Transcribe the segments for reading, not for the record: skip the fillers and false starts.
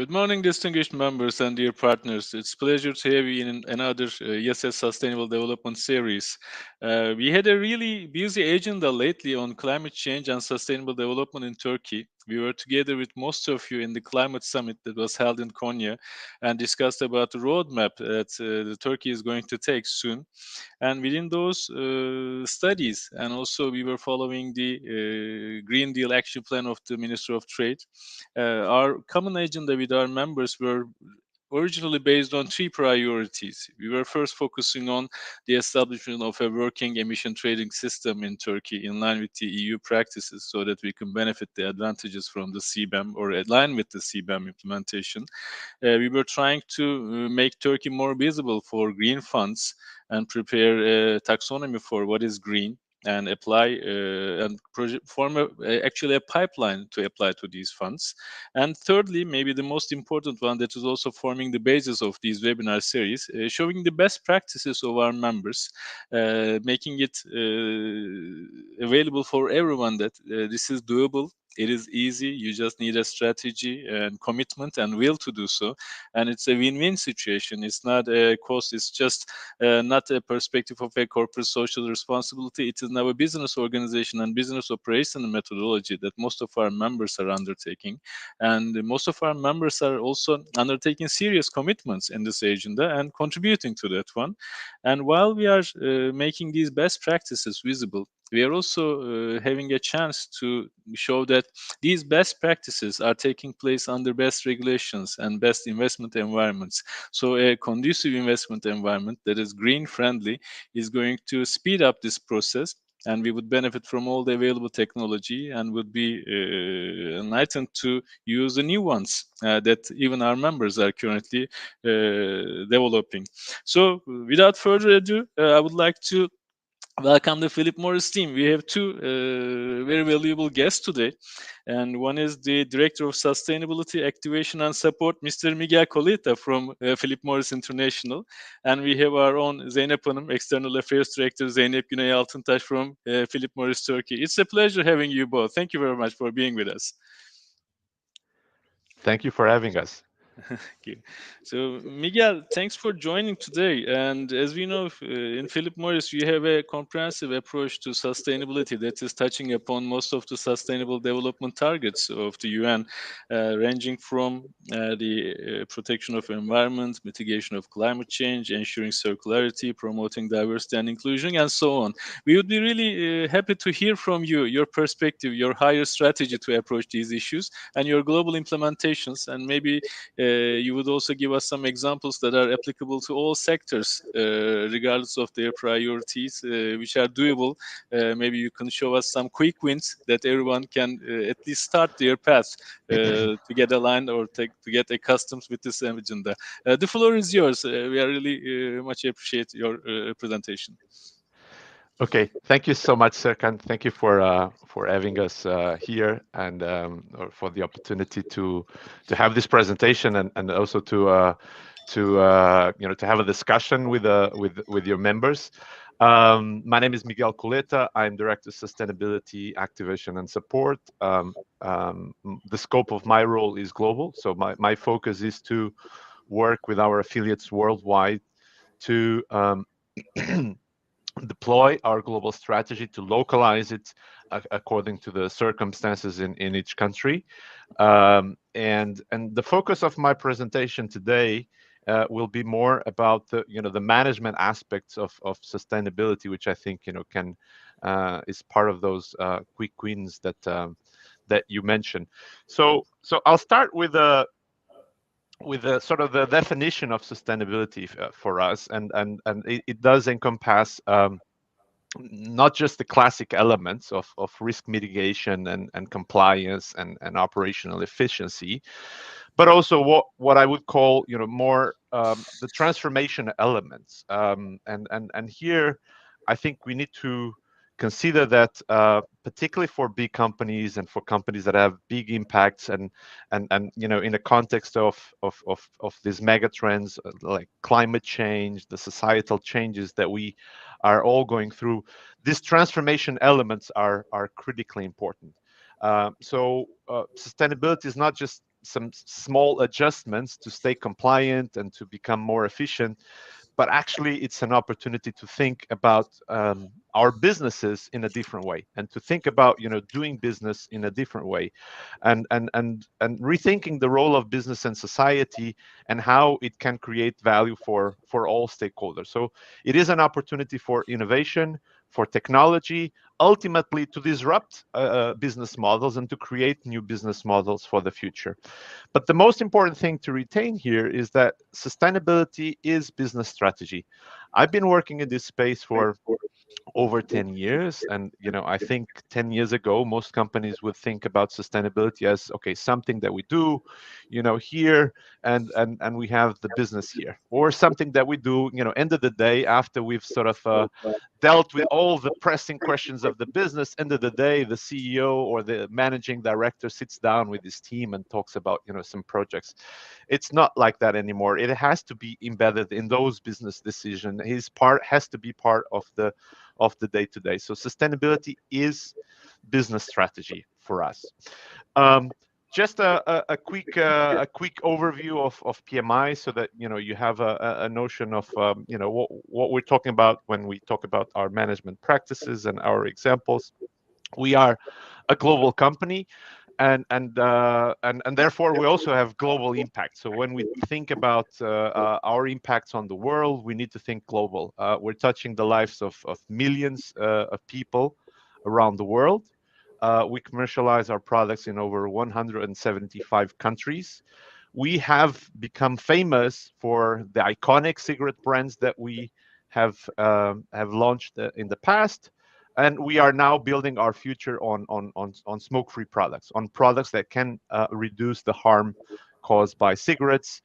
Good morning, distinguished members and dear partners. It's a pleasure to have you in another ESS Sustainable Development series. We had a really busy agenda lately on climate change and sustainable development in Turkey. We were together with most of you in the climate summit that was held in Konya and discussed about the roadmap that the Turkey is going to take soon. And within those studies, and also we were following the Green Deal action plan of the Minister of Trade, our common agenda with our members were originally based on three priorities. We were first focusing on the establishment of a working emission trading system in Turkey in line with the EU practices so that we can benefit the advantages from the CBAM or align with the CBAM implementation. We were trying to make Turkey more visible for green funds and prepare a taxonomy for what is green and apply and form actually a pipeline to apply to these funds. And thirdly, maybe the most important one that is also forming the basis of these webinar series, showing the best practices of our members, making it available for everyone that this is doable. It is easy. You just need a strategy and commitment and will to do so. And it's a win-win situation. It's not a cost. It's just not a perspective of a corporate social responsibility. It is now a business organization and business operation methodology that most of our members are undertaking. And most of our members are also undertaking serious commitments in this agenda and contributing to that one. And while we are making these best practices visible, we are also having a chance to show that these best practices are taking place under best regulations and best investment environments. So a conducive investment environment that is green friendly is going to speed up this process, and we would benefit from all the available technology and would be enlightened to use the new ones that even our members are currently developing. So without further ado, I would like to welcome the Philip Morris team. We have two very valuable guests today, and one is the Director of Sustainability, Activation and Support, Mr. Miguel Colita from Philip Morris International, and we have our own Zeynep Hanım, External Affairs Director Zeynep Güney Altıntaş from Philip Morris Turkey. It's a pleasure having you both. Thank you very much for being with us. Thank you for having us. Okay. So, Miguel, thanks for joining today. And as we know, in Philip Morris, you have a comprehensive approach to sustainability that is touching upon most of the sustainable development targets of the UN, ranging from the protection of environment, mitigation of climate change, ensuring circularity, promoting diversity and inclusion, and so on. We would be really happy to hear from you, your perspective, your higher strategy to approach these issues, and your global implementations, and maybe you would also give us some examples that are applicable to all sectors, regardless of their priorities, which are doable. Maybe you can show us some quick wins that everyone can at least start their path to get aligned or to get accustomed with this agenda. The floor is yours. We are really much appreciate your presentation. Okay, thank you so much, Serkan. Thank you for having us here and for the opportunity to have this presentation and also to to have a discussion with your members. My name is Miguel Coleta. I'm Director of Sustainability, Activation and Support. The scope of my role is global, so my focus is to work with our affiliates worldwide to deploy our global strategy, to localize it according to the circumstances in each country. And the focus of my presentation today will be more about the management aspects of sustainability, which I think can is part of those quick wins that you mentioned. So I'll start with the sort of the definition of sustainability for us, and it does encompass not just the classic elements of risk mitigation and compliance and operational efficiency, but also what I would call more the transformation elements. And here I think we need to consider that particularly for big companies and for companies that have big impacts and in the context of these mega trends like climate change, the societal changes that we are all going through, these transformation elements are critically important. So sustainability is not just some small adjustments to stay compliant and to become more efficient, but actually it's an opportunity to think about our businesses in a different way, and to think about doing business in a different way, and rethinking the role of business and society, and how it can create value for all stakeholders. So it is an opportunity for innovation, for technology, ultimately to disrupt business models and to create new business models for the future. But the most important thing to retain here is that sustainability is business strategy. I've been working in this space for over 10 years, and I think 10 years ago most companies would think about sustainability as, okay, something that we do here, and we have the business here, or something that we do end of the day, after we've sort of dealt with all the pressing questions of the business. End of the day, the CEO or the managing director sits down with his team and talks about some projects. It's not like that anymore. It has to be embedded in those business decisions. His part has to be part of the day to day. So sustainability is business strategy for us. Just a quick overview of PMI, so that you have a notion of what we're talking about when we talk about our management practices and our examples. We are a global company, and therefore we also have global impact. So when we think about our impacts on the world, we need to think global. We're touching the lives of millions of people around the world. We commercialize our products in over 175 countries. We have become famous for the iconic cigarette brands that we have launched in the past, and we are now building our future on smoke-free products, on products that can reduce the harm caused by cigarettes.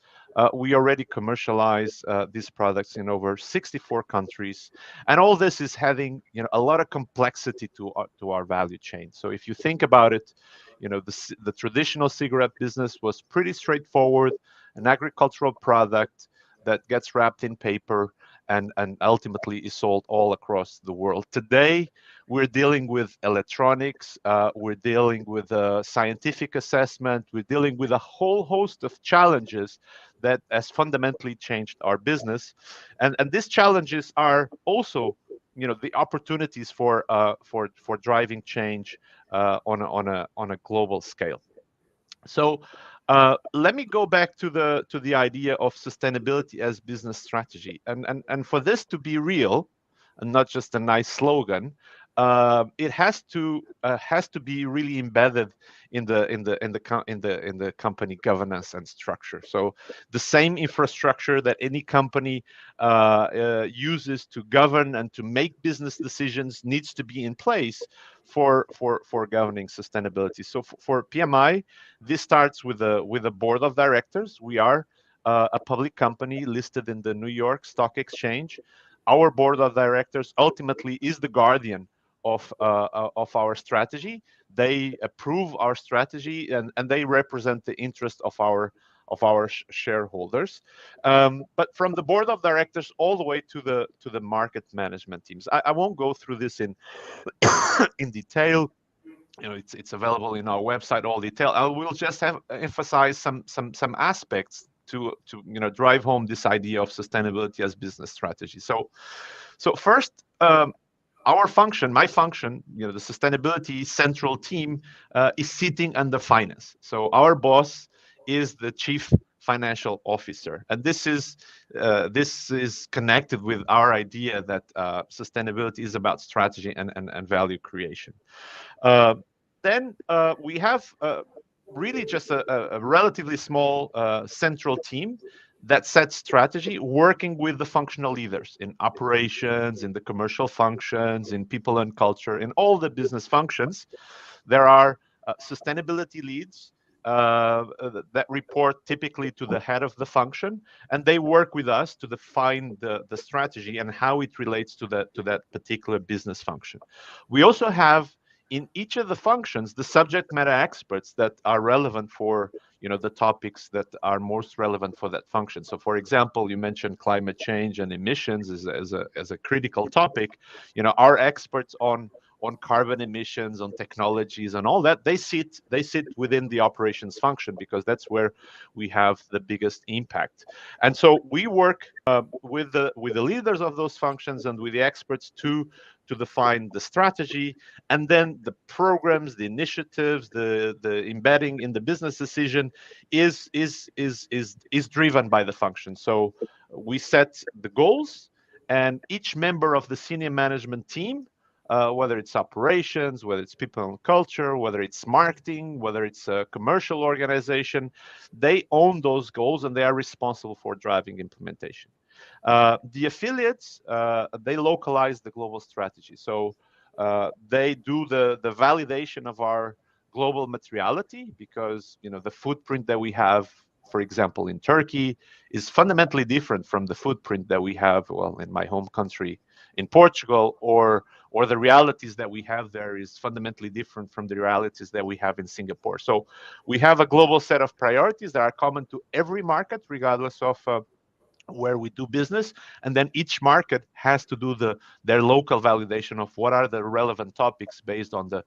We already commercialize these products in over 64 countries, and all this is having a lot of complexity to our value chain. So if you think about it, the traditional cigarette business was pretty straightforward: an agricultural product that gets wrapped in paper and ultimately is sold all across the world. Today, we're dealing with electronics, we're dealing with scientific assessment, we're dealing with a whole host of challenges that has fundamentally changed our business. And these challenges are also the opportunities for driving change on a global scale. So let me go back to the idea of sustainability as business strategy, and for this to be real and not just a nice slogan, it has to be really embedded in the company governance and structure. So the same infrastructure that any company uses to govern and to make business decisions needs to be in place for governing sustainability. So for PMI, this starts with a board of directors. We are a public company listed in the New York Stock Exchange. Our board of directors ultimately is the guardian of our strategy. They approve our strategy, and they represent the interest of our shareholders. But from the board of directors all the way to the market management teams, I won't go through this in in detail. It's available in our website, all detail. I will just emphasize some aspects to drive home this idea of sustainability as business strategy. So first, our function, my function, the sustainability central team is sitting under finance. So our boss is the chief financial officer, and this is connected with our idea that sustainability is about strategy and value creation. Then we have really just a relatively small central team that sets strategy, working with the functional leaders in operations, in the commercial functions, in people and culture, in all the business functions. There are sustainability leads that report typically to the head of the function, and they work with us to define the strategy and how it relates to that particular business function. We also have in each of the functions the subject matter experts that are relevant for the topics that are most relevant for that function. So for example, you mentioned climate change and emissions as a critical topic. Our experts on on carbon emissions, on technologies, and all that, they sit within the operations function, because that's where we have the biggest impact. And so we work with the leaders of those functions and with the experts to define the strategy, and then the programs, the initiatives, the embedding in the business decision is driven by the function. So we set the goals, and each member of the senior management team, whether it's operations, whether it's people and culture, whether it's marketing, whether it's a commercial organization, they own those goals and they are responsible for driving implementation. The affiliates, they localize the global strategy. So they do the validation of our global materiality, because the footprint that we have, for example, in Turkey, is fundamentally different from the footprint that we have, well, in my home country, in Portugal, or the realities that we have there is fundamentally different from the realities that we have in Singapore. So we have a global set of priorities that are common to every market, regardless of where we do business, and then each market has to do their local validation of what are the relevant topics based on the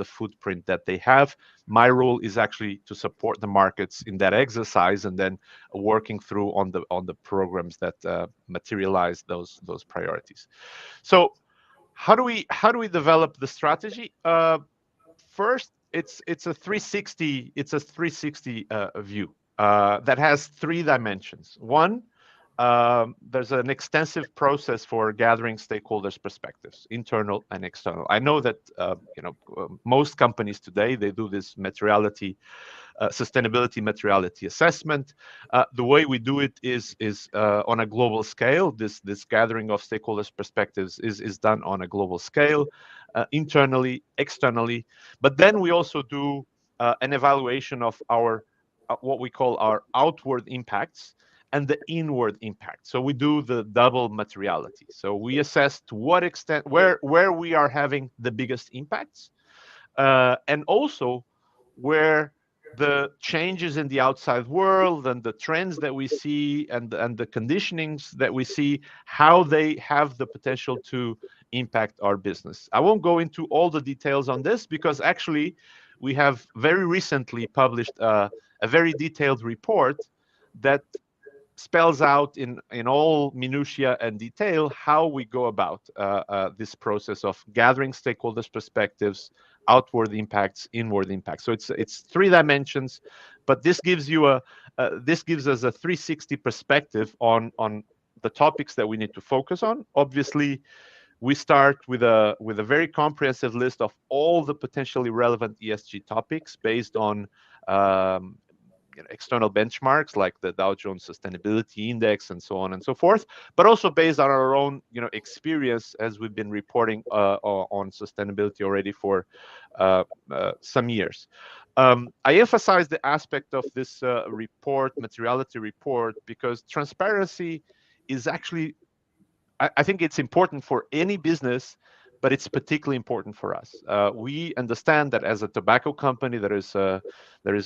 footprint that they have. My role is actually to support the markets in that exercise, and then working through on the programs that materialize those priorities. So how do we develop the strategy? First, it's a 360 view that has three dimensions. One, there's an extensive process for gathering stakeholders' perspectives, internal and external. I know that most companies today, they do this sustainability materiality assessment. The way we do it is on a global scale. This gathering of stakeholders' perspectives is done on a global scale, internally, externally. But then we also do an evaluation of our what we call our outward impacts and the inward impact. So we do the double materiality. So we assess to what extent where we are having the biggest impacts, and also where the changes in the outside world and the trends that we see and the conditionings that we see, how they have the potential to impact our business. I won't go into all the details on this, because actually we have very recently published a very detailed report that spells out in all minutiae and detail how we go about this process of gathering stakeholders' perspectives, outward impacts, inward impacts. So it's three dimensions, but this gives us a 360 perspective on the topics that we need to focus on. Obviously, we start with a very comprehensive list of all the potentially relevant ESG topics based on external benchmarks like the Dow Jones Sustainability Index and so on and so forth, but also based on our own experience, as we've been reporting on sustainability already for some years. I emphasize the aspect of this materiality report, because transparency is actually, I think it's important for any business, but it's particularly important for us. We understand that as a tobacco company, there is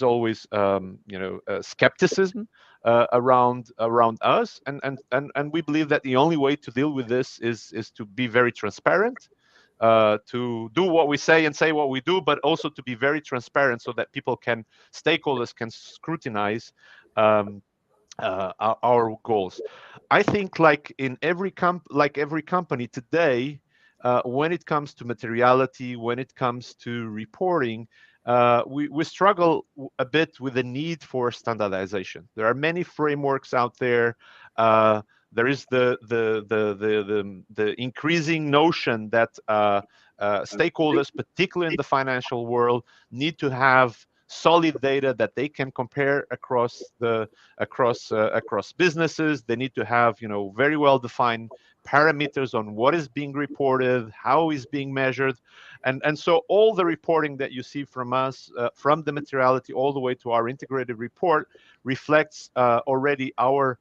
always skepticism around us, and we believe that the only way to deal with this is to be very transparent, to do what we say and say what we do, but also to be very transparent so that stakeholders can scrutinize our goals. I think, like every company today, when it comes to materiality, when it comes to reporting, we struggle a bit with the need for standardization. There are many frameworks out there. There is the increasing notion that stakeholders, particularly in the financial world, need to have solid data that they can compare across businesses. They need to have very well defined parameters on what is being reported, how is being measured, and so all the reporting that you see from us, from the materiality all the way to our integrated report, reflects already our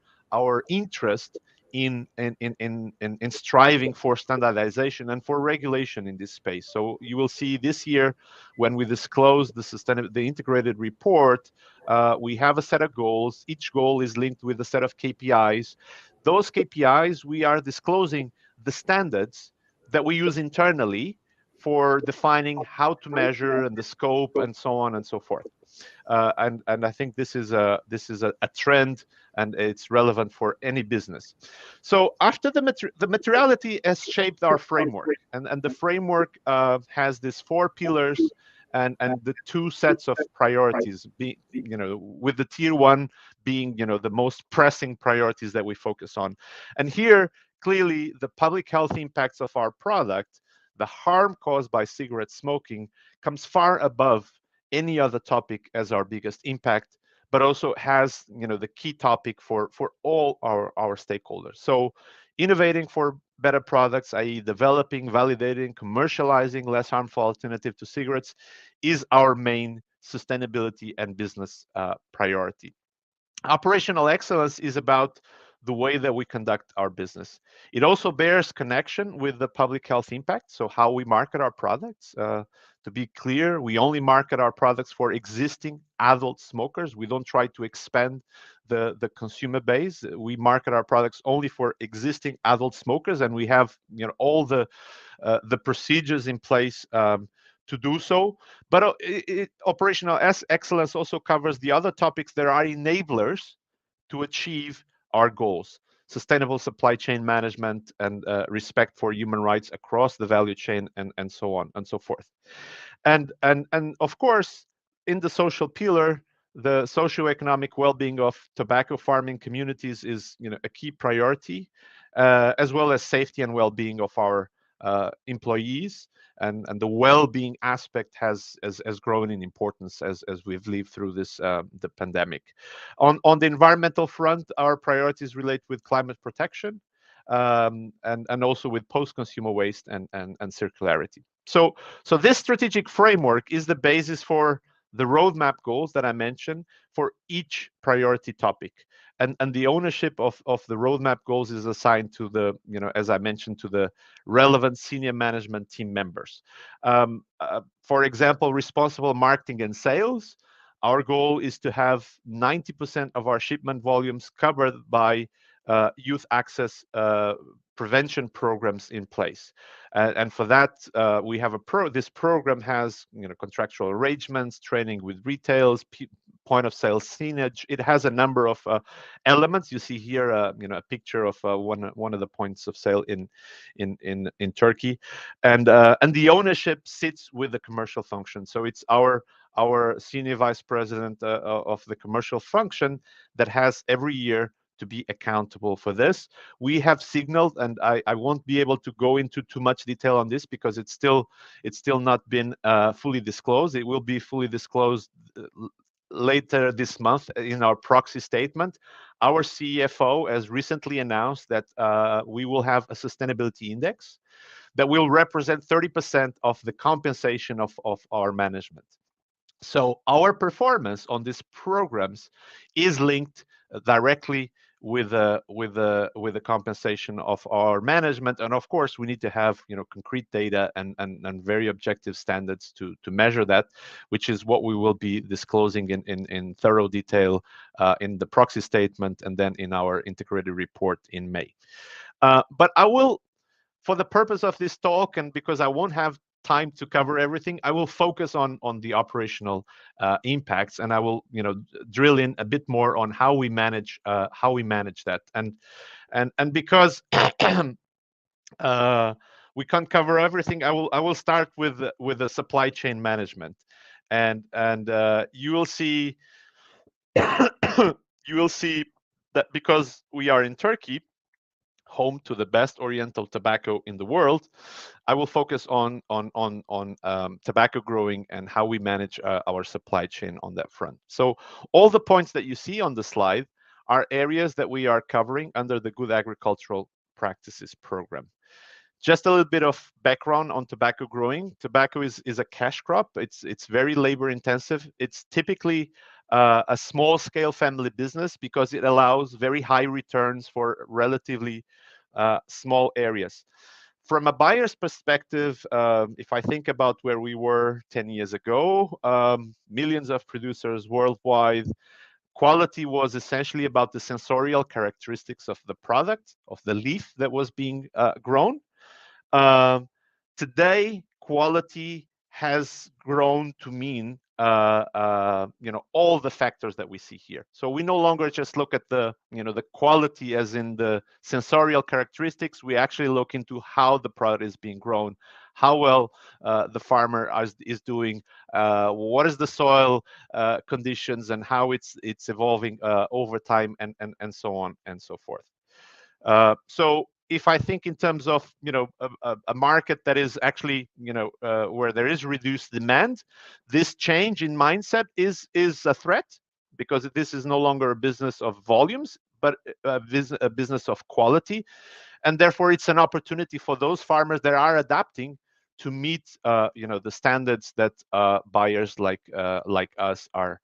interest in striving for standardization and for regulation in this space. So you will see this year, when we disclose the integrated report, we have a set of goals. Each goal is linked with a set of KPIs. Those KPIs, we are disclosing the standards that we use internally for defining how to measure and the scope and so on and so forth. And I think this is a trend, and it's relevant for any business. So after the materiality has shaped our framework, and the framework has these four pillars and the two sets of priorities, with the tier one being the most pressing priorities that we focus on. And here clearly the public health impacts of our product, the harm caused by cigarette smoking, comes far above any other topic as our biggest impact, but also has the key topic for all our stakeholders. So innovating for better products, i.e. developing, validating, commercializing less harmful alternative to cigarettes, is our main sustainability and business priority. Operational excellence is about the way that we conduct our business. It also bears connection with the public health impact, so how we market our products. To be clear, we only market our products for existing adult smokers. We don't try to expand the consumer base. We market our products only for existing adult smokers, and we have all the procedures in place to do so. But operational excellence also covers the other topics that are enablers to achieve our goals: sustainable supply chain management and respect for human rights across the value chain, and so on and so forth. And of course, in the social pillar, the socioeconomic well-being of tobacco farming communities is a key priority, as well as safety and well-being of our employees, and the well-being aspect has grown in importance as we've lived through this the pandemic. On the environmental front, our priorities relate with climate protection, and also with post-consumer waste and circularity. So this strategic framework is the basis for the roadmap goals that I mentioned for each priority topic. And the ownership of the roadmap goals is assigned to the, as I mentioned, to the relevant senior management team members. For example, responsible marketing and sales. Our goal is to have 90% of our shipment volumes covered by youth access prevention programs in place, and for that we have this program has contractual arrangements, training with retailers, point of sale signage. It has a number of elements. You see here a picture of one of the points of sale in Turkey, and the ownership sits with the commercial function. So it's our senior vice president of the commercial function that has every year to be accountable for this. We have signaled, and I won't be able to go into too much detail on this because it's still not been fully disclosed. It will be fully disclosed later this month in our proxy statement. Our CFO has recently announced that we will have a sustainability index that will represent 30% of the compensation of our management. So our performance on these programs is linked directly with the compensation of our management, and of course we need to have concrete data and very objective standards to measure that, which is what we will be disclosing in thorough detail in the proxy statement and then in our integrated report in May. But I will, for the purpose of this talk, and because I won't have time to cover everything, I will focus on the operational impacts, and I will drill in a bit more on how we manage that, and because we can't cover everything, I will start with the supply chain management, and you will see you will see that because we are in Turkey, home to the best Oriental tobacco in the world, I will focus on tobacco growing and how we manage our supply chain on that front. So all the points that you see on the slide are areas that we are covering under the Good Agricultural Practices program. Just a little bit of background on tobacco growing. Tobacco is a cash crop. It's very labor intensive. It's typically a small scale family business because it allows very high returns for relatively small areas. From a buyer's perspective, if I think about where we were 10 years ago, millions of producers worldwide, quality was essentially about the sensorial characteristics of the product, of the leaf that was being grown. Today, quality has grown to mean all the factors that we see here. So we no longer just look at the the quality as in the sensorial characteristics. We actually look into how the product is being grown, how well the farmer is doing, what is the soil conditions, and how it's evolving over time, and so on and so forth. So if I think in terms of a market that is actually where there is reduced demand, this change in mindset is a threat, because this is no longer a business of volumes, but a business of quality, and therefore it's an opportunity for those farmers that are adapting to meet the standards that buyers like us are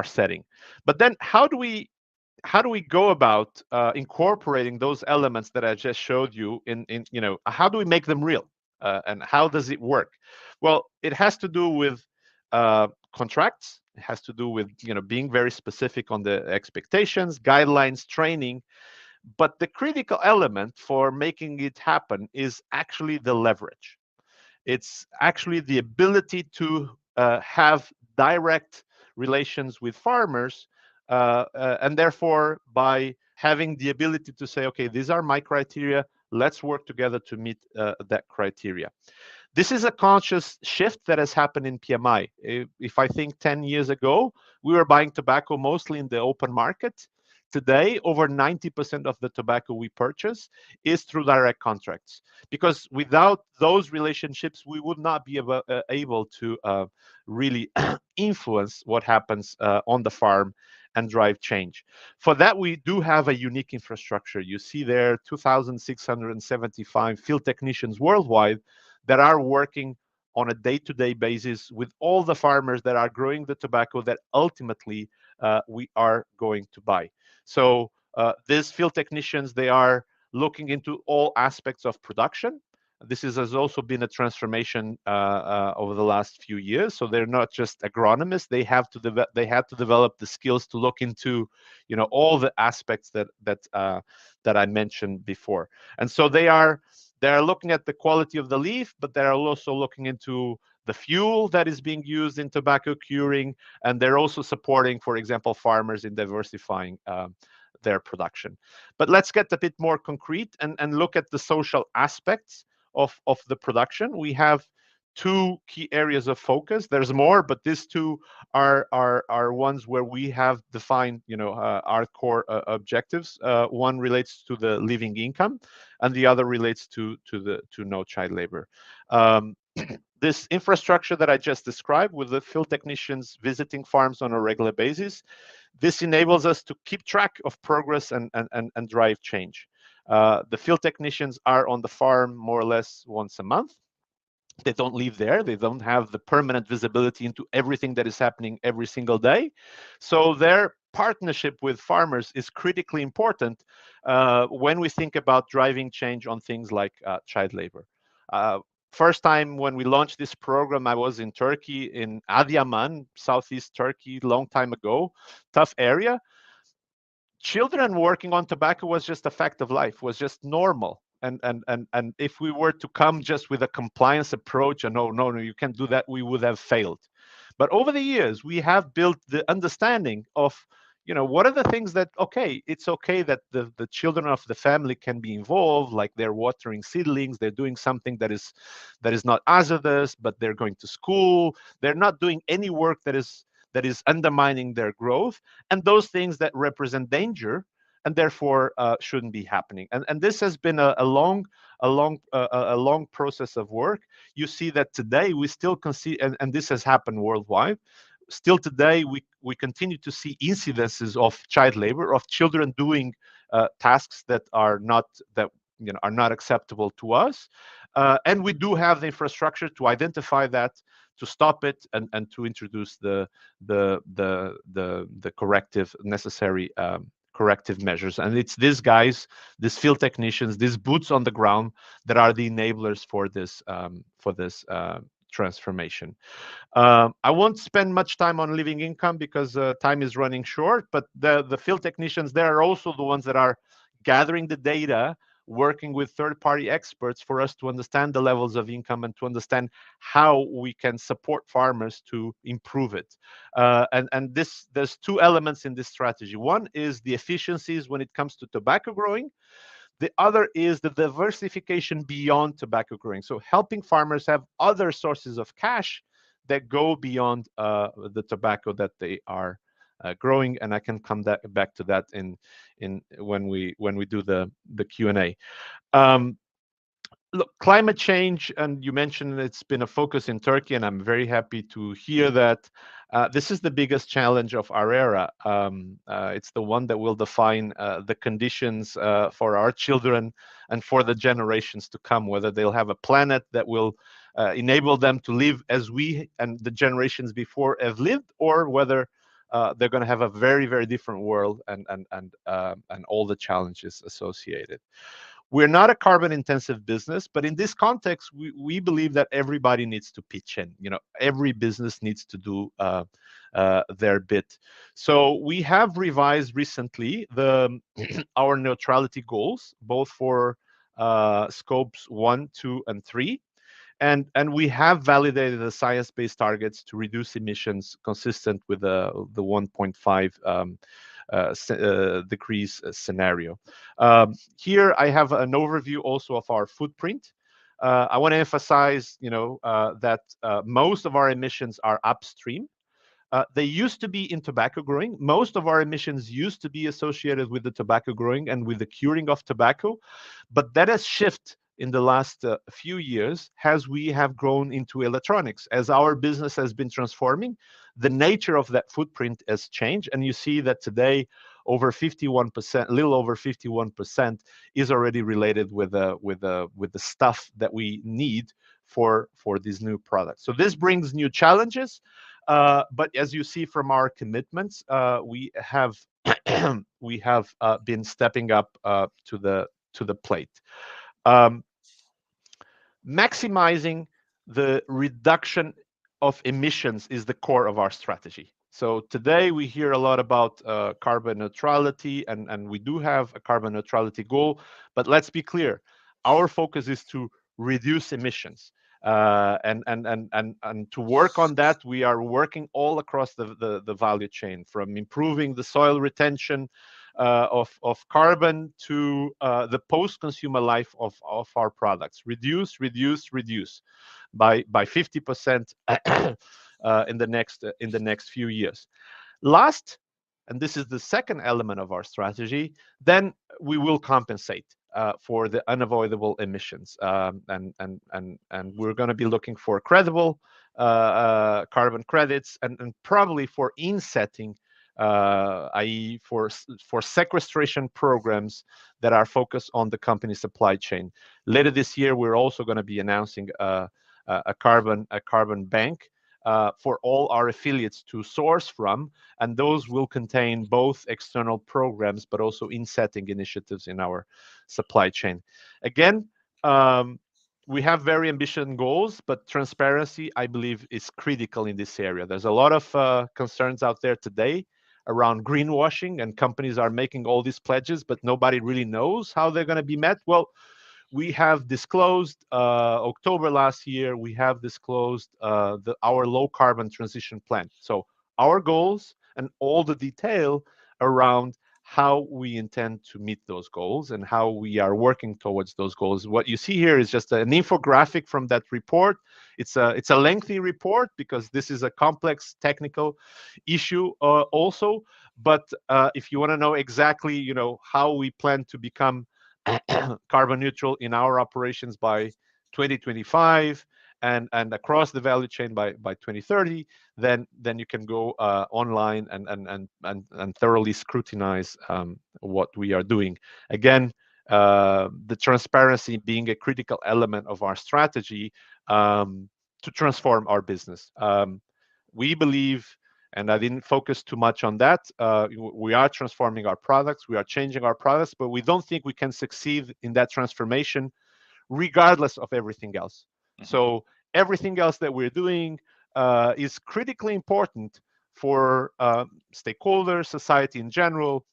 setting. But then how do we go about incorporating those elements that I just showed you in how do we make them real, and how does it work? Well, it has to do with contracts. It has to do with being very specific on the expectations, guidelines, training. But the critical element for making it happen is actually the leverage. It's actually the ability to have direct relations with farmers, and therefore by having the ability to say, okay, these are my criteria, let's work together to meet that criteria. This is a conscious shift that has happened in PMI. If I think 10 years ago, we were buying tobacco mostly in the open market. Today, over 90% of the tobacco we purchase is through direct contracts, because without those relationships, we would not be able to really influence what happens on the farm and drive change. For that, we do have a unique infrastructure. You see there 2,675 field technicians worldwide that are working on a day-to-day basis with all the farmers that are growing the tobacco that ultimately we are going to buy. So these field technicians, they are looking into all aspects of production. Has also been a transformation over the last few years. So they're not just agronomists; they have to develop the skills to look into, all the aspects that I mentioned before. And so they're looking at the quality of the leaf, but they're also looking into the fuel that is being used in tobacco curing, and they're also supporting, for example, farmers in diversifying their production. But let's get a bit more concrete and look at the social aspects of the production. We have two key areas of focus. There's more, but these two are ones where we have defined, our core objectives. One relates to the living income, and the other relates to no child labor. This infrastructure that I just described, with the field technicians visiting farms on a regular basis, this enables us to keep track of progress and drive change. The field technicians are on the farm more or less once a month. They don't live there. They don't have the permanent visibility into everything that is happening every single day. So their partnership with farmers is critically important when we think about driving change on things like child labor. First time when we launched this program, I was in Turkey, in Adıyaman, southeast Turkey, long time ago, tough area. Children working on tobacco was just a fact of life, was just normal. And if we were to come just with a compliance approach, and no, you can't do that, we would have failed. But over the years, we have built the understanding of, what are the things that, okay, it's okay that the children of the family can be involved, like they're watering seedlings, they're doing something that is not hazardous, but they're going to school, they're not doing any work that is undermining their growth, and those things that represent danger and therefore shouldn't be happening. And this has been a long process of work. You see that today we still and this has happened worldwide. Still today, we continue to see incidences of child labor, of children doing tasks that are not acceptable to us, and we do have the infrastructure to identify that, to stop it, and to introduce the necessary corrective measures. And it's these guys, these field technicians, these boots on the ground, that are the enablers for this transformation. I won't spend much time on living income because time is running short, but the field technicians, they are also the ones that are gathering the data working with third-party experts for us to understand the levels of income and to understand how we can support farmers to improve it. And there's two elements in this strategy. One is the efficiencies when it comes to tobacco growing. The other is the diversification beyond tobacco growing. So helping farmers have other sources of cash that go beyond the tobacco that they are growing. And I can come back to that in when we do the Q&A. Um, Look, climate change, and you mentioned it's been a focus in Turkey, and I'm very happy to hear that. This is the biggest challenge of our era. It's the one that will define the conditions for our children and for the generations to come, whether they'll have a planet that will enable them to live as we and the generations before have lived, or whether they're going to have a very, very different world and all the challenges associated. We're not a carbon intensive business, but in this context, we believe that everybody needs to pitch in. You know, every business needs to do their bit. So we have revised recently our neutrality goals, both for scopes 1, 2, and 3. And we have validated the science-based targets to reduce emissions consistent with the 1.5 degrees scenario. Here I have an overview also of our footprint. I want to emphasize, that most of our emissions are upstream. They used to be in tobacco growing. Most of our emissions used to be associated with the tobacco growing and with the curing of tobacco, but that has shifted in the last few years as we have grown into electronics. As our business has been transforming, the nature of that footprint has changed, and you see that today over 51%, a little over 51%, is already related with the stuff that we need for these new products. So this brings new challenges. But as you see from our commitments, we have we have been stepping up to the plate. Um, Maximizing the reduction of emissions is the core of our strategy. So today we hear a lot about carbon neutrality, and we do have a carbon neutrality goal. But let's be clear, our focus is to reduce emissions. And to work on that, we are working all across the value chain, from improving the soil retention of carbon to the post-consumer life of our products. Reduce by 50% in the next few years. Last, and this is the second element of our strategy, then we will compensate for the unavoidable emissions, and we're going to be looking for credible carbon credits and probably for insetting, i.e., for sequestration programs that are focused on the company supply chain. Later this year, we're also going to be announcing a carbon bank for all our affiliates to source from, and those will contain both external programs but also insetting initiatives in our supply chain. Again, we have very ambitious goals, but transparency, I believe, is critical in this area. There's a lot of concerns out there today around greenwashing, and companies are making all these pledges, but nobody really knows how they're going to be met. Well, we have disclosed October last year, we have disclosed our low carbon transition plan. So our goals and all the detail around how we intend to meet those goals and how we are working towards those goals. What you see here is just an infographic from that report. It's a lengthy report because this is a complex technical issue also. But if you want to know exactly, how we plan to become carbon neutral in our operations by 2025 and across the value chain by 2030, then you can go online and thoroughly scrutinize what we are doing. Again, the transparency being a critical element of our strategy to transform our business. We believe, and I didn't focus too much on that, we are transforming our products, we are changing our products, but we don't think we can succeed in that transformation regardless of everything else. Mm-hmm. So everything else that we're doing is critically important for stakeholders, society in general,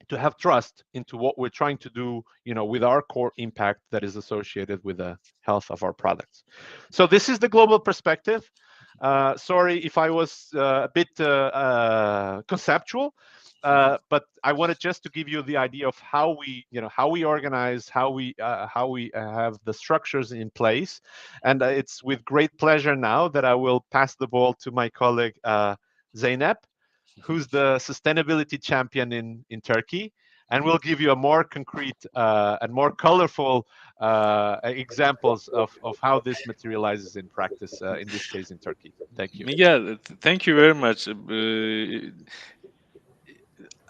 to have trust into what we're trying to do, with our core impact that is associated with the health of our products. So this is the global perspective. Sorry if I was a bit conceptual, but I wanted just to give you the idea of how we organize, how we have the structures in place. And it's with great pleasure now that I will pass the ball to my colleague Zeynep, who's the sustainability champion in Turkey, and we'll give you a more concrete and more colorful examples of how this materializes in practice, in this case in Turkey. Thank you. Miguel, thank you very much.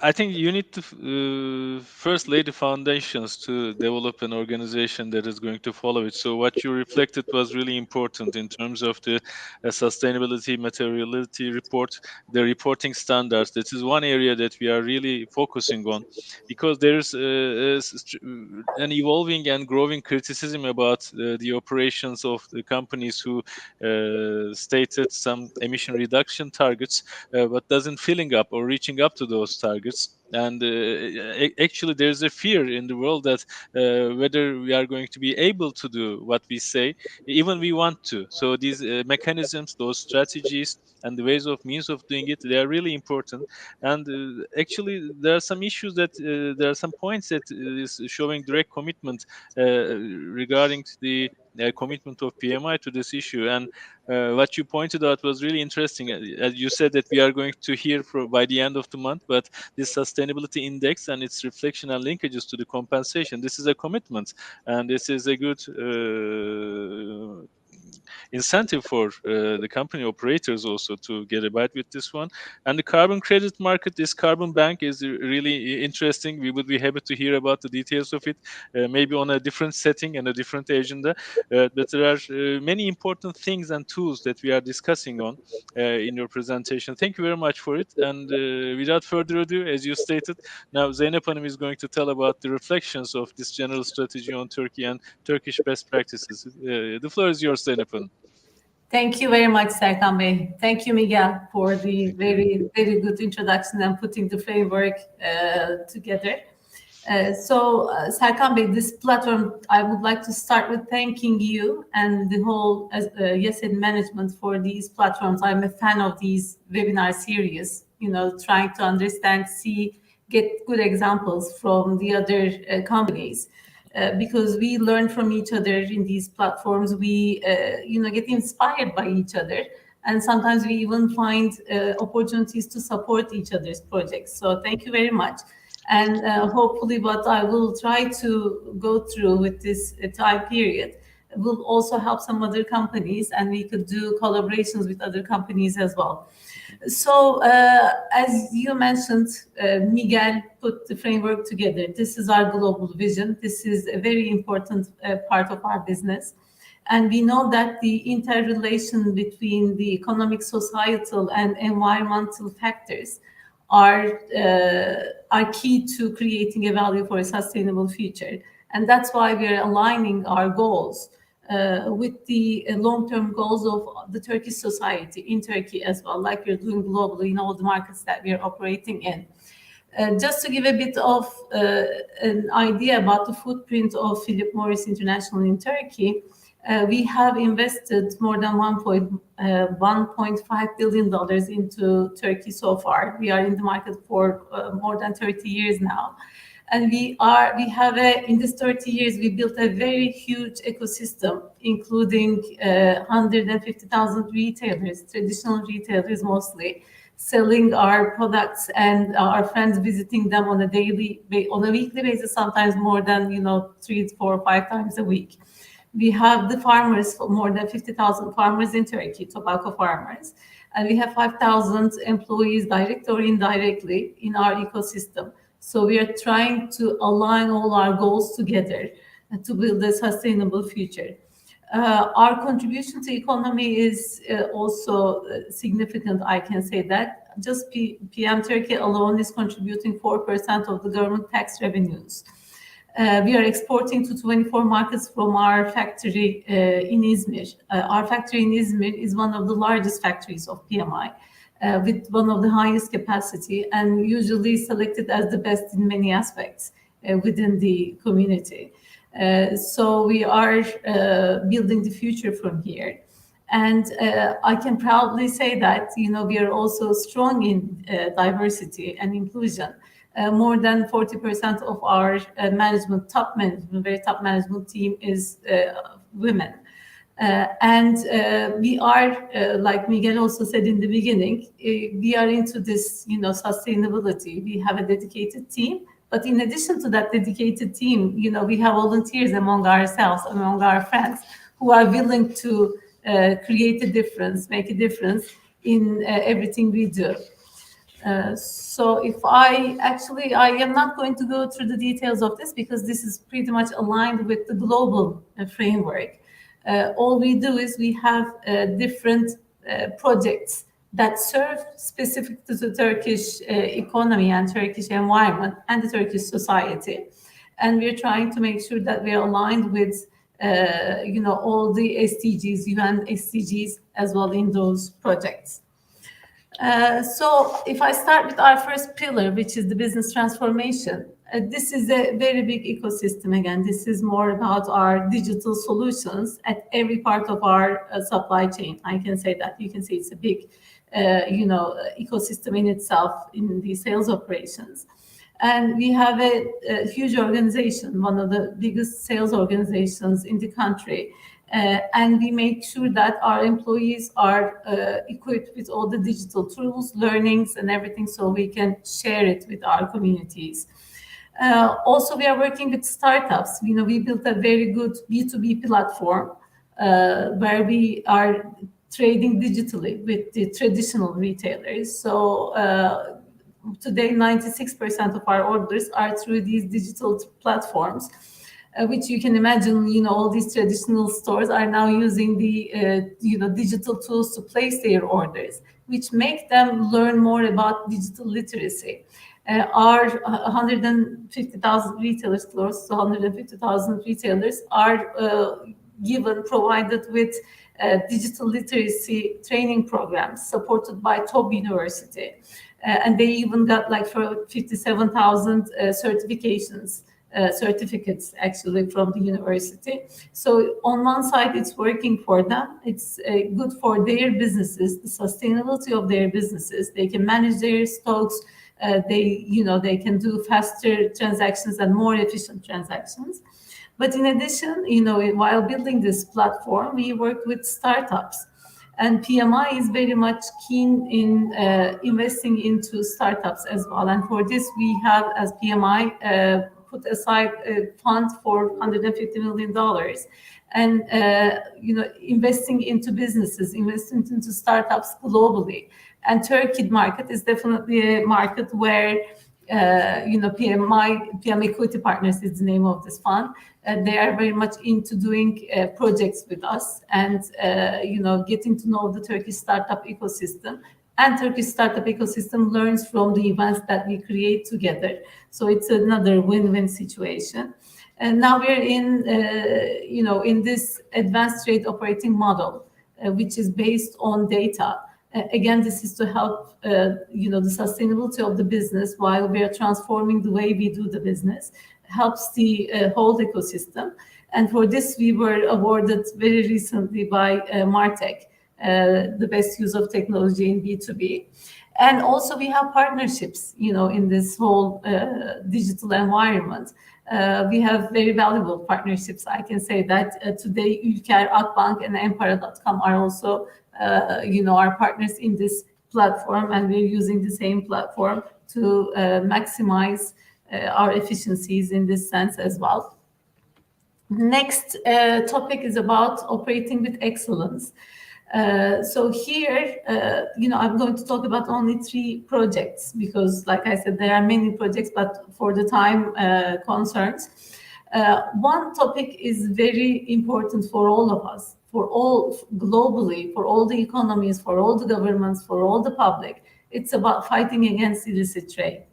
I think you need to first lay the foundations to develop an organization that is going to follow it. So what you reflected was really important in terms of the sustainability materiality report, the reporting standards. This is one area that we are really focusing on, because there's an evolving and growing criticism about the operations of the companies who stated some emission reduction targets, but doesn't filling up or reaching up to those targets. And actually, there's a fear in the world that whether we are going to be able to do what we say, even we want to. So these mechanisms, those strategies, and the ways of means of doing it, they are really important. And actually, there are some issues that there are some points that is showing direct commitment regarding the commitment of PMI to this issue. And what you pointed out was really interesting. As you said that we are going to hear by the end of the month, but this sustainability index and its reflection and linkages to the compensation, this is a commitment, and this is a good incentive for the company operators also to get a bite with this one. And the carbon credit market, this carbon bank, is really interesting. We would be happy to hear about the details of it, maybe on a different setting and a different agenda. But there are many important things and tools that we are discussing on in your presentation. Thank you very much for it. And without further ado, as you stated, now Zeynep Hanım is going to tell about the reflections of this general strategy on Turkey and Turkish best practices. The floor is yours, Zeynep Hanım. Thank you very much, Serkan Bey. Thank you, Miguel, for the very, very good introduction and putting the framework together. Serkan Bey, this platform, I would like to start with thanking you and the whole YESED management for these platforms. I'm a fan of these webinar series, trying to understand, get good examples from the other companies. Because we learn from each other in these platforms, we get inspired by each other, and sometimes we even find opportunities to support each other's projects. So thank you very much, and hopefully what I will try to go through with this time period will also help some other companies, and we could do collaborations with other companies as well. So as you mentioned, Miguel put the framework together. This is our global vision. This is a very important part of our business. And we know that the interrelation between the economic, societal, and environmental factors are key to creating a value for a sustainable future. And that's why we are aligning our goals with the long-term goals of the Turkish society in Turkey as well, like we're doing globally in all the markets that we are operating in. Just to give a bit of an idea about the footprint of Philip Morris International in Turkey, we have invested more than $1.5 billion into Turkey so far. We are in the market for more than 30 years now. And in this 30 years, we built a very huge ecosystem, including 150,000 retailers, traditional retailers mostly, selling our products, and our friends visiting them on a weekly basis, sometimes more than 3, 4, 5 times a week. We have the farmers, more than 50,000 farmers in Turkey, tobacco farmers, and we have 5,000 employees, direct or indirectly, in our ecosystem. So we are trying to align all our goals together to build a sustainable future. Our contribution to economy is also significant, I can say that. Just PM Turkey alone is contributing 4% of the government tax revenues. We are exporting to 24 markets from our factory in Izmir. Our factory in Izmir is one of the largest factories of PMI. with one of the highest capacity and usually selected as the best in many aspects within the community. So we are building the future from here. And I can proudly say that, we are also strong in diversity and inclusion. More than 40% of our very top management team is women. And we are, like Miguel also said in the beginning, we are into this, sustainability. We have a dedicated team. But in addition to that dedicated team, we have volunteers among ourselves, among our friends, who are willing to create a difference, make a difference in everything we do. So I am not going to go through the details of this because this is pretty much aligned with the global framework. All we do is we have different projects that serve specific to the Turkish economy and Turkish environment and the Turkish society. And we're trying to make sure that we're aligned with all the SDGs, UN SDGs as well in those projects. So if I start with our first pillar, which is the business transformation, this is a very big ecosystem. Again, this is more about our digital solutions at every part of our supply chain. I can say that. You can see it's a big, ecosystem in itself in the sales operations. And we have a huge organization, one of the biggest sales organizations in the country. And we make sure that our employees are equipped with all the digital tools, learnings, and everything so we can share it with our communities. Also, we are working with startups. We built a very good B2B platform where we are trading digitally with the traditional retailers. So today, 96% of our orders are through these digital platforms. Which you can imagine, all these traditional stores are now using the, digital tools to place their orders, which make them learn more about digital literacy. Our 150,000 retailers, close to 150,000 retailers, are provided with digital literacy training programs supported by top university. And they even got for 57,000 certificates actually from the university. So on one side, it's working for them. It's good for their businesses, the sustainability of their businesses. They can manage their stocks. They can do faster transactions and more efficient transactions. But in addition, while building this platform, we work with startups. And PMI is very much keen in investing into startups as well. And for this, we have, as PMI, put aside a fund for $150 million and investing into businesses, investing into startups globally. And Turkey market is definitely a market where PM Equity Partners is the name of this fund. They are very much into doing projects with us and getting to know the Turkish startup ecosystem. And Turkish startup ecosystem learns from the events that we create together. So it's another win-win situation. And now we're in this advanced trade operating model, which is based on data. Again, this is to help the sustainability of the business while we are transforming the way we do the business. Helps the whole ecosystem. And for this, we were awarded very recently by MarTech. The best use of technology in B2B. And also we have partnerships, in this whole digital environment. We have very valuable partnerships. I can say that today Ülker, Akbank, and Empara.com are also, our partners in this platform, and we're using the same platform to maximize our efficiencies in this sense as well. Next topic is about operating with excellence. So here, I'm going to talk about only 3 projects because, like I said, there are many projects, but for the time concerns. One topic is very important for all of us, for all globally, for all the economies, for all the governments, for all the public. It's about fighting against illicit trade.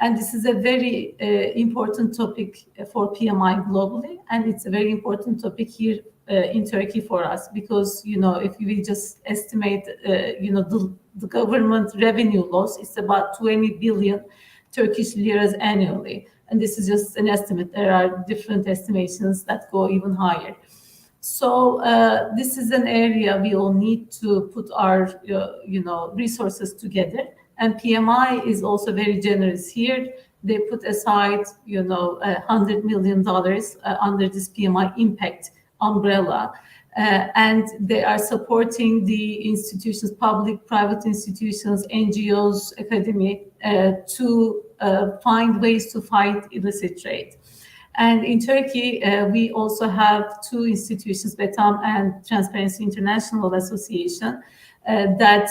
And this is a very important topic for PMI globally, and it's a very important topic here in Turkey for us, because if we just estimate the government revenue loss, it's about 20 billion Turkish liras annually, and this is just an estimate. There are different estimations that go even higher. So this is an area we all need to put our resources together, and PMI is also very generous here. They put aside $100 million under this PMI impact umbrella, and they are supporting the institutions, public, private institutions, NGOs, academy, to find ways to fight illicit trade. And in Turkey, we also have two institutions, BETAM and Transparency International Association, that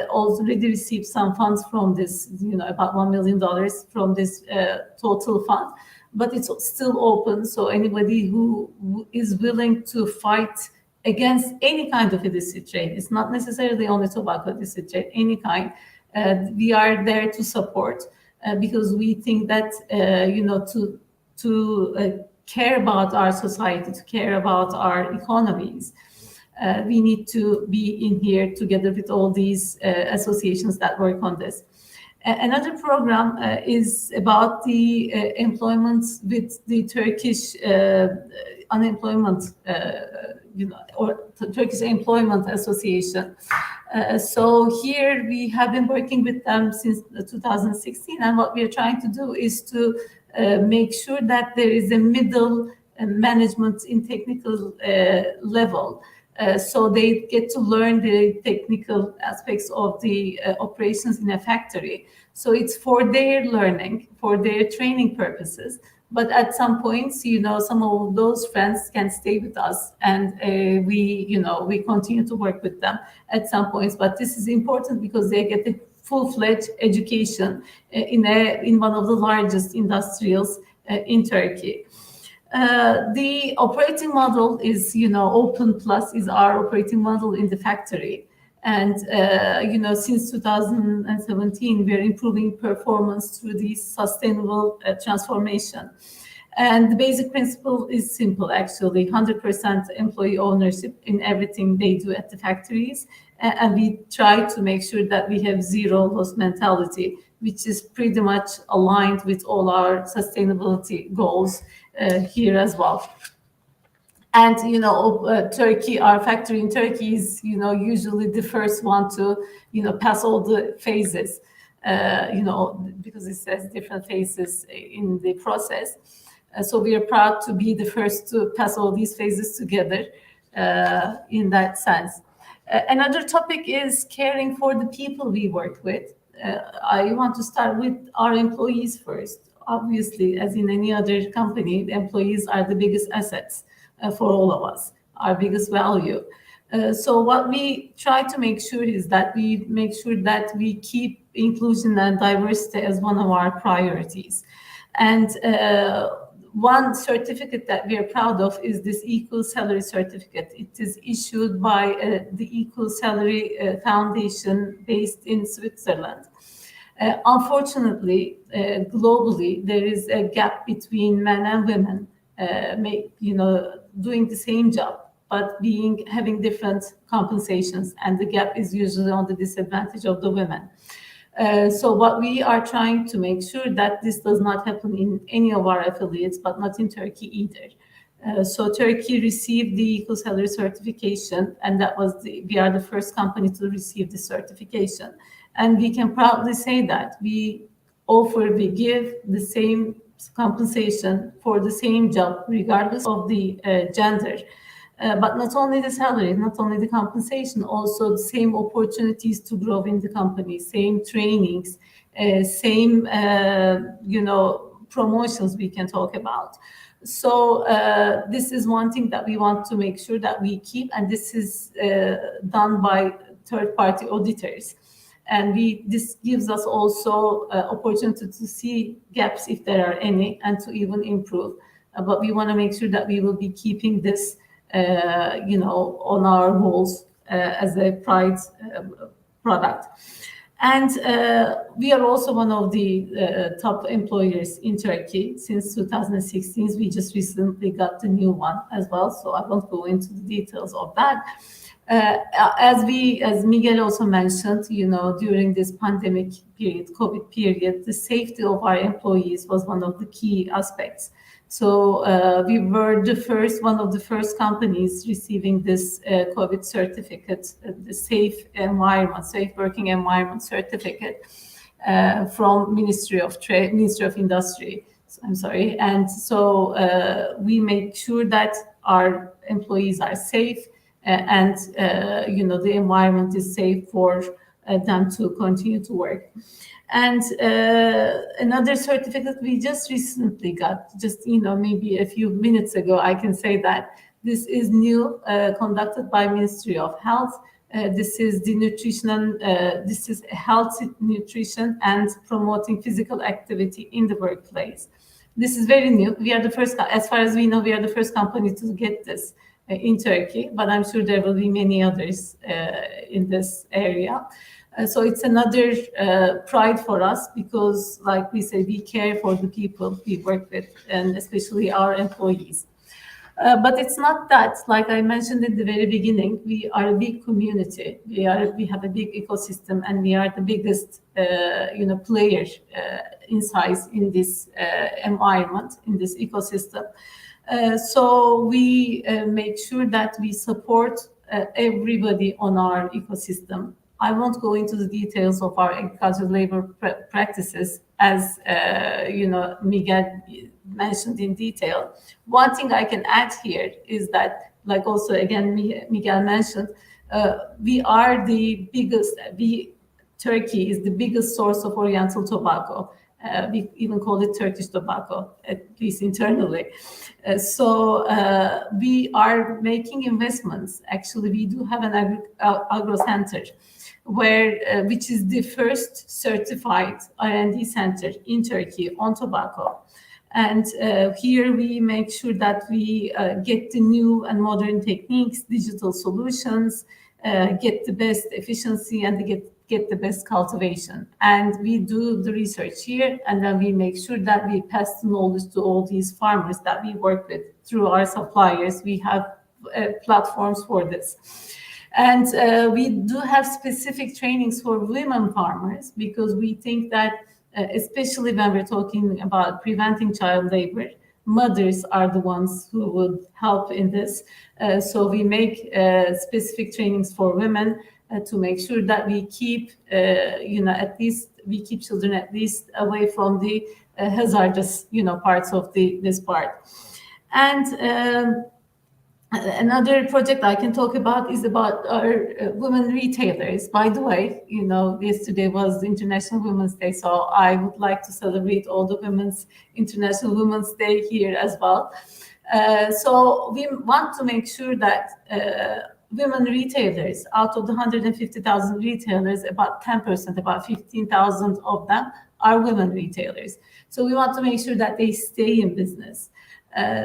already received some funds from this, about $1 million from this total fund. But it's still open, so anybody who is willing to fight against any kind of illicit trade, it's not necessarily only tobacco illicit trade, any kind, we are there to support, because we think that, to care about our society, to care about our economies, we need to be in here together with all these associations that work on this. Another program is about the employment with the Turkish unemployment, or Turkish Employment Association. So here we have been working with them since 2016, and what we are trying to do is to make sure that there is a middle management in technical level. So they get to learn the technical aspects of the operations in a factory. So it's for their learning, for their training purposes. But at some points, some of those friends can stay with us, and we continue to work with them at some points. But this is important because they get a full-fledged education in one of the largest industrials in Turkey. The operating model is, Open Plus is our operating model in the factory. And, since 2017, we're improving performance through this sustainable transformation. And the basic principle is simple, actually, 100% employee ownership in everything they do at the factories. And we try to make sure that we have zero loss mentality, which is pretty much aligned with all our sustainability goals here as well. And, Turkey, our factory in Turkey is, usually the first one to, pass all the phases, because it says different phases in the process. So we are proud to be the first to pass all these phases together in that sense. Another topic is caring for the people we work with. I want to start with our employees first. Obviously, as in any other company, the employees are the biggest assets for all of us, our biggest value. So what we try to make sure is that we make sure that we keep inclusion and diversity as one of our priorities. And one certificate that we are proud of is this Equal Salary Certificate. It is issued by the Equal Salary Foundation based in Switzerland. Unfortunately, globally, there is a gap between men and women, doing the same job, but having different compensations, and the gap is usually on the disadvantage of the women. So what we are trying to make sure that this does not happen in any of our affiliates, but not in Turkey either. So Turkey received the Equal Salary Certification, and we are the first company to receive the certification. And we can proudly say that we give the same compensation for the same job, regardless of the gender. But not only the salary, not only the compensation, also the same opportunities to grow in the company, same trainings, same, promotions we can talk about. So this is one thing that we want to make sure that we keep, and this is done by third-party auditors. And this gives us also opportunity to see gaps if there are any, and to even improve. But we want to make sure that we will be keeping this, on our walls as a pride product. And we are also one of the top employers in Turkey since 2016. We just recently got the new one as well, so I won't go into the details of that. As Miguel also mentioned, during this pandemic period, COVID period, the safety of our employees was one of the key aspects. So we were one of the first companies receiving this COVID certificate, the safe working environment certificate from Ministry of Industry. I'm sorry. And so we make sure that our employees are safe and the environment is safe for them to continue to work. And another certificate we just recently got, maybe a few minutes ago, I can say that this is new, conducted by Ministry of Health. This is this is healthy nutrition and promoting physical activity in the workplace. This is very new. We are the first, as far as we know, we are the first company to get this in Turkey, but I'm sure there will be many others in this area. So it's another pride for us because, like we say, we care for the people we work with, and especially our employees. But it's not that, like I mentioned at the very beginning, we are a big community. We have a big ecosystem, and we are the biggest, player in size in this environment, in this ecosystem. So we make sure that we support everybody on our ecosystem. I won't go into the details of our agricultural labor practices, as Miguel mentioned in detail. One thing I can add here is that, like also again Miguel mentioned, we are the biggest. Turkey is the biggest source of Oriental tobacco. We even call it Turkish tobacco, at least internally. So we are making investments. Actually, we do have an agro center, which is the first certified R&D center in Turkey on tobacco. And here we make sure that we get the new and modern techniques, digital solutions, get the best efficiency, and get the best cultivation. And we do the research here, and then we make sure that we pass the knowledge to all these farmers that we work with through our suppliers. We have platforms for this. And we do have specific trainings for women farmers, because we think that, especially when we're talking about preventing child labor, mothers are the ones who would help in this. So we make specific trainings for women to make sure that we keep, we keep children at least away from the hazardous, parts of this part. And another project I can talk about is about our women retailers. By the way, yesterday was International Women's Day, so I would like to celebrate all the International Women's Day here as well. So we want to make sure that women retailers, out of the 150,000 retailers, about 10%, about 15,000 of them are women retailers. So we want to make sure that they stay in business.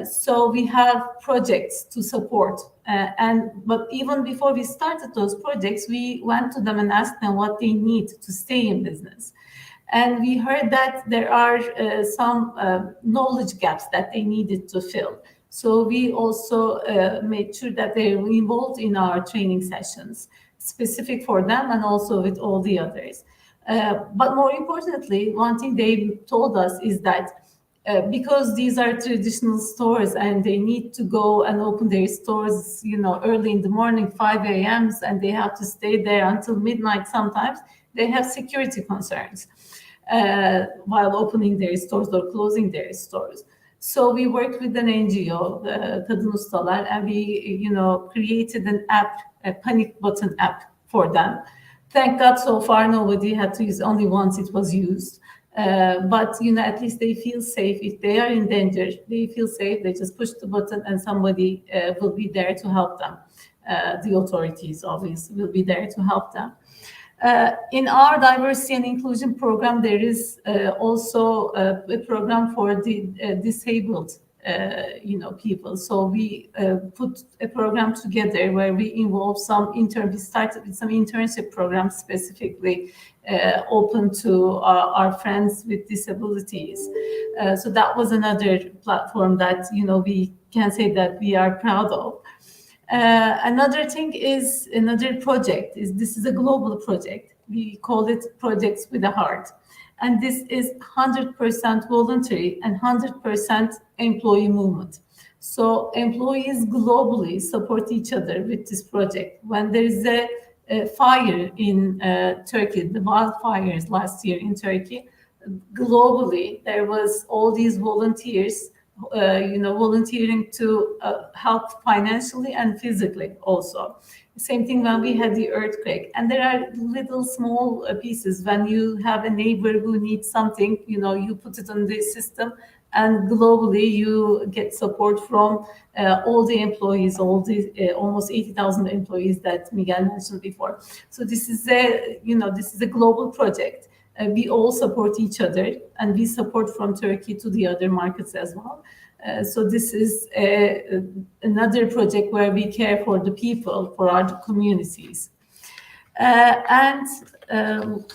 So we have projects to support. But even before we started those projects, we went to them and asked them what they need to stay in business. And we heard that there are some knowledge gaps that they needed to fill. So we also made sure that they were involved in our training sessions, specific for them and also with all the others. But more importantly, one thing they told us is that because these are traditional stores and they need to go and open their stores, early in the morning, 5 a.m., and they have to stay there until midnight sometimes, they have security concerns while opening their stores or closing their stores. So we worked with an NGO, Kadın Ustalar, and we, created an app, a panic button app for them. Thank God, so far nobody had to use. Only once it was used. But at least they feel safe. If they are in danger, they feel safe. They just push the button, and somebody will be there to help them. The authorities, obviously, will be there to help them. In our diversity and inclusion program, there is also a program for the disabled people. So we put a program together where we involve we started with some internship programs specifically open to our friends with disabilities. So that was another platform that we can say that we are proud of. Another project is this is a global project. We call it Projects with a Heart. And this is 100% voluntary and 100% employee movement. So employees globally support each other with this project. When there is a fire in Turkey, the wildfires last year in Turkey, globally there was all these volunteers volunteering to help financially and physically also. Same thing when we had the earthquake. And there are little small pieces. When you have a neighbor who needs something, you put it on the system, and globally you get support from all the employees, all the almost 80,000 employees that Miguel mentioned before. So this is a global project. We all support each other, and we support from Turkey to the other markets as well. So this is another project where we care for the people, for our communities. And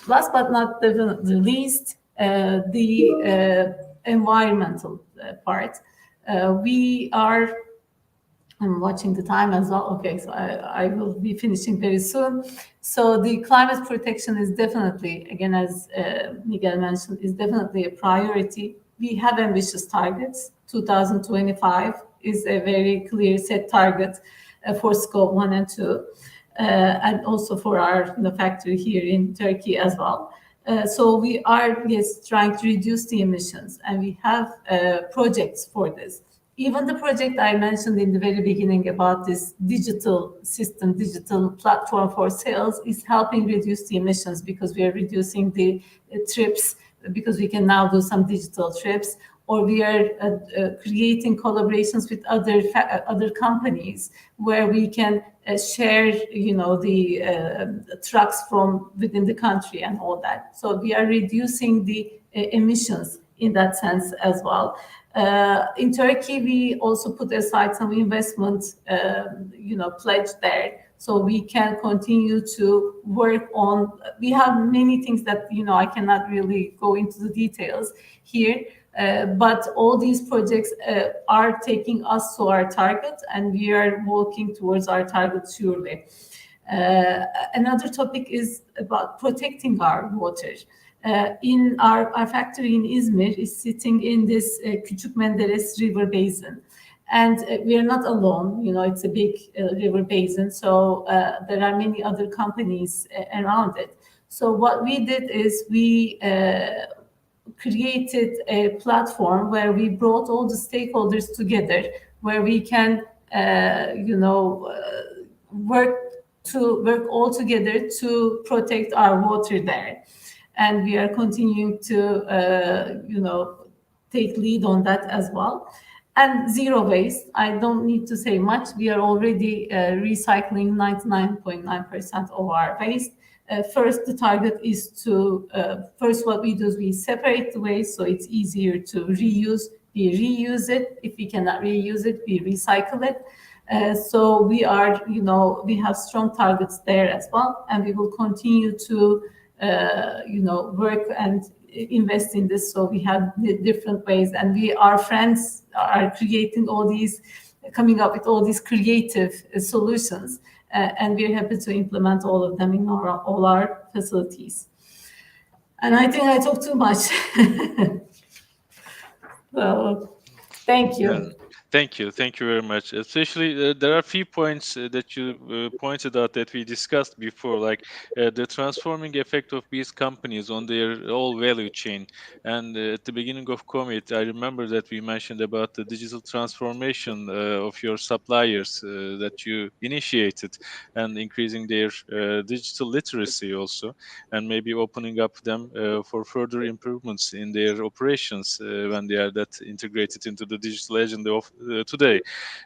last but not the least, the environmental part. I'm watching the time as well. Okay, so I will be finishing very soon. So the climate protection is definitely, again, as Miguel mentioned, is definitely a priority. We have ambitious targets. 2025 is a very clear set target for scope 1 and 2, and also for our factory here in Turkey as well. So we are, yes, trying to reduce the emissions, and we have projects for this. Even the project I mentioned in the very beginning about this digital system, digital platform for sales is helping reduce the emissions because we are reducing the trips, because we can now do some digital trips, or we are creating collaborations with other companies where we can share, the trucks from within the country and all that. So we are reducing the emissions in that sense as well. In Turkey, we also put aside some investment, pledge there, so we can continue to work on. We have many things that I cannot really go into the details here, but all these projects are taking us to our target, and we are working towards our target surely. Another topic is about protecting our water. In our factory in Izmir is sitting in this Küçük Menderes River Basin. And we are not alone, it's a big river basin, so there are many other companies around it. So what we did is we created a platform where we brought all the stakeholders together, where we can, work all together to protect our water there. And we are continuing to, take lead on that as well. And zero waste, I don't need to say much. We are already recycling 99.9% of our waste. First, the target is to, first what we do is we separate the waste, so it's easier to reuse. We reuse it. If we cannot reuse it, we recycle it. So we are, we have strong targets there as well, and we will continue to work and invest in this. So we have different ways, and our friends are creating coming up with all these creative solutions, and we're happy to implement all of them in all our facilities. And I think I talked too much. So thank you. Yeah. Thank you very much. Especially, there are a few points that you pointed out that we discussed before, like the transforming effect of these companies on their whole value chain. And at the beginning of Commit, I remember that we mentioned about the digital transformation of your suppliers that you initiated, and increasing their digital literacy also, and maybe opening up them for further improvements in their operations when they are that integrated into the digital agenda of today.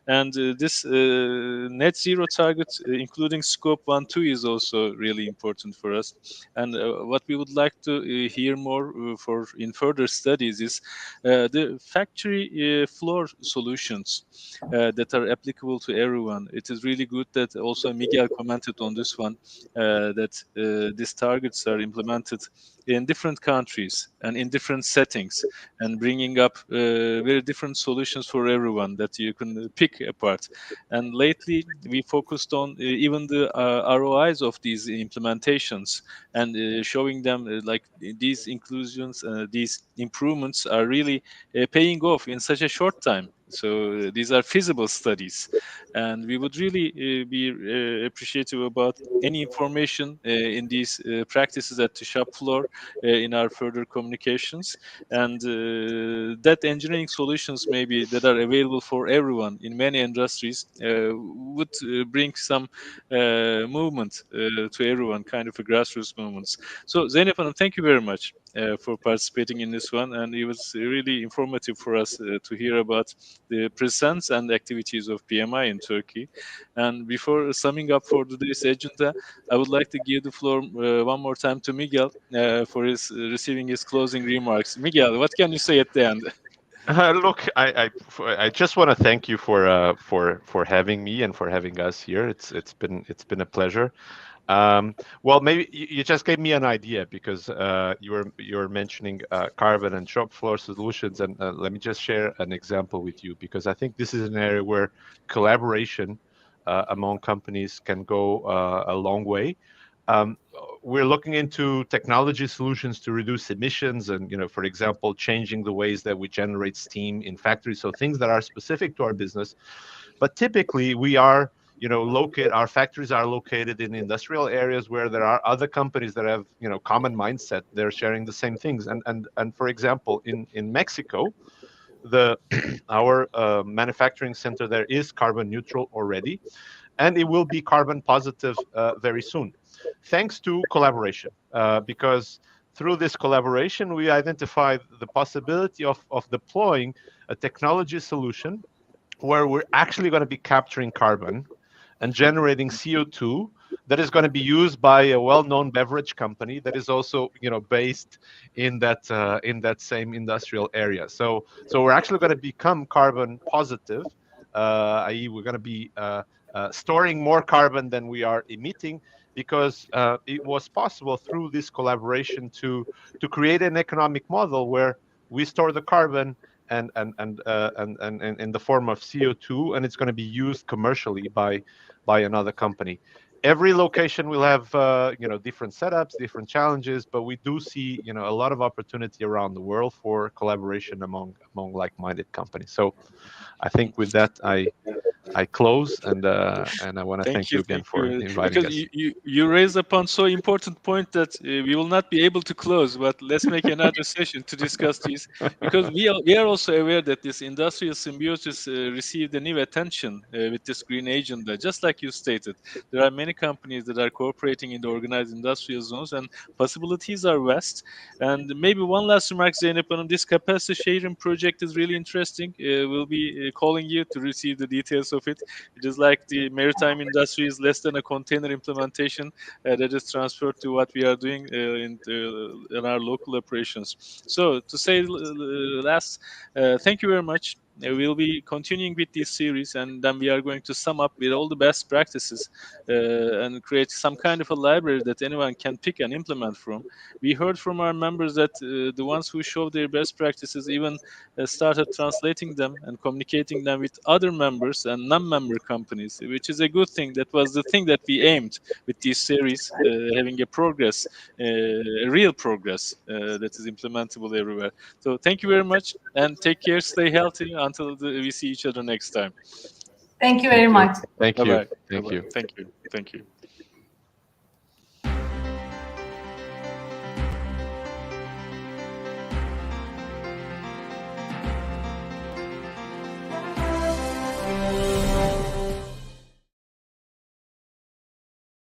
And this net zero target, including scope 1, 2, is also really important for us. And what we would like to hear more for in further studies is the factory floor solutions that are applicable to everyone. It is really good that also Miguel commented on this one, that these targets are implemented in different countries and in different settings, and bringing up very different solutions for everyone that you can pick apart. And lately, we focused on even the ROIs of these implementations, and showing them like these inclusions, these improvements are really paying off in such a short time. So these are feasible studies, and we would really be appreciative about any information in these practices at the shop floor in our further communications, and that engineering solutions maybe that are available for everyone in many industries would bring some movement to everyone, kind of a grassroots movements. So Zeynep Hanım, thank you very much for participating in this one, and it was really informative for us to hear about the presence and activities of PMI in Turkey. And before summing up for today's agenda, I would like to give the floor one more time to Miguel for his receiving his closing remarks. Miguel, what can you say at the end? Look, I just want to thank you for having me and for having us here. It's been a pleasure. Well, maybe you just gave me an idea, because you were mentioning carbon and shop floor solutions, and let me just share an example with you, because I think this is an area where collaboration among companies can go a long way. We're looking into technology solutions to reduce emissions, and for example, changing the ways that we generate steam in factories, so things that are specific to our business. But typically we are our factories are located in industrial areas where there are other companies that have common mindset. They're sharing the same things, and for example, in Mexico, the our manufacturing center there is carbon neutral already, and it will be carbon positive very soon, thanks to collaboration. Because through this collaboration, we identified the possibility of deploying a technology solution where we're actually going to be capturing carbon and generating CO2 that is going to be used by a well-known beverage company that is also, based in that same industrial area. So we're actually going to become carbon positive, i.e., we're going to be storing more carbon than we are emitting, because it was possible through this collaboration to create an economic model where we store the carbon and in the form of CO2, and it's going to be used commercially by another company. Every location will have different setups, different challenges, but we do see a lot of opportunity around the world for collaboration among like-minded companies. So I think with that I close, and I want to thank you again for inviting because us. you raised upon so important point that we will not be able to close, but let's make another session to discuss these, because we are also aware that this industrial symbiosis received a new attention with this green agenda. Just like you stated, there are many companies that are cooperating in the organized industrial zones, and possibilities are vast. And maybe one last remark, Zeynep Hanım, this capacity sharing project is really interesting. We'll be calling you to receive the details of it. It is like the maritime industry is less than a container implementation that is transferred to what we are doing in our local operations. So to say last, thank you very much. We'll be continuing with this series, and then we are going to sum up with all the best practices and create some kind of a library that anyone can pick and implement from. We heard from our members that the ones who show their best practices even started translating them and communicating them with other members and non-member companies, which is a good thing. That was the thing that we aimed with this series, having a progress, a real progress that is implementable everywhere. So thank you very much, and take care, stay healthy until we see each other next time. Thank you very much. Thank you. Bye-bye. Thank Bye-bye. you. Thank you. Thank you.